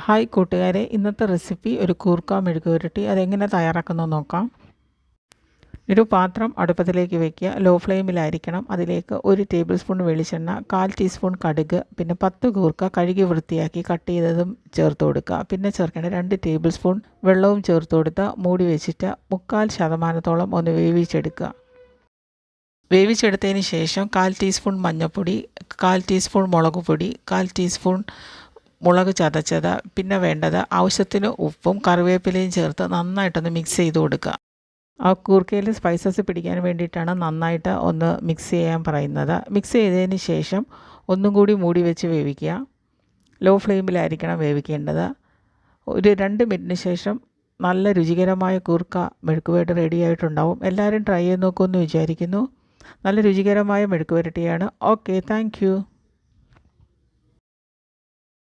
Hi കൂട്ടുകാരെ, ഇന്നത്തെ recipe ഒരു കൂർക്ക മെഴുക്കുപുരട്ടി. അതെങ്ങനെ തയ്യാറാക്കുന്നത് നോക്കാം. ഒരു പാത്രം അടുപ്പത്തിലേക്ക് വയ്ക്കുക. ലോ ഫ്ലെയിമിലായിരിക്കണം. അതിലേക്ക് 1 ടേബിൾ സ്പൂൺ വെളിച്ചെണ്ണ, 1/4 ടീസ്പൂൺ കടുക്, പിന്നെ 10 കൂർക്ക കഴുകി വൃത്തിയാക്കി കട്ട് ചെയ്തതും ചേർത്ത് കൊടുക്കുക. പിന്നെ ചേർക്കേണ്ട 2 ടേബിൾ സ്പൂൺ വെള്ളവും ചേർത്ത് കൊടുത്ത് മൂടി വെച്ചിട്ട് 3/4% ഒന്ന് വേവിച്ചെടുക്കുക. വേവിച്ചെടുത്തതിന് ശേഷം 1/4 ടീസ്പൂൺ മഞ്ഞൾപ്പൊടി, 1/4 ടീസ്പൂൺ മുളക് പൊടി, 1/4 ടീസ്പൂൺ മുളക് ചതച്ചത്, പിന്നെ വേണ്ടത് ആവശ്യത്തിന് ഉപ്പും കറിവേപ്പിലയും ചേർത്ത് നന്നായിട്ടൊന്ന് മിക്സ് ചെയ്ത് കൊടുക്കുക. ആ കൂർക്കയിൽ സ്പൈസസ് പിടിക്കാൻ വേണ്ടിയിട്ടാണ് നന്നായിട്ട് ഒന്ന് മിക്സ് ചെയ്യാൻ പറയുന്നത്. മിക്സ് ചെയ്തതിന് ശേഷം ഒന്നും കൂടി മൂടി വെച്ച് വേവിക്കുക. ലോ ഫ്ലെയിമിലായിരിക്കണം വേവിക്കേണ്ടത്. ഒരു 2 മിനിറ്റിന് ശേഷം നല്ല രുചികരമായ കൂർക്ക മെഴുക്കുപുരട്ടി റെഡി ആയിട്ടുണ്ടാവും. എല്ലാവരും ട്രൈ ചെയ്ത് നോക്കുമെന്ന് വിചാരിക്കുന്നു. നല്ല രുചികരമായ മെഴുക്കുപുരട്ടിയാണ്. Okay, thank you.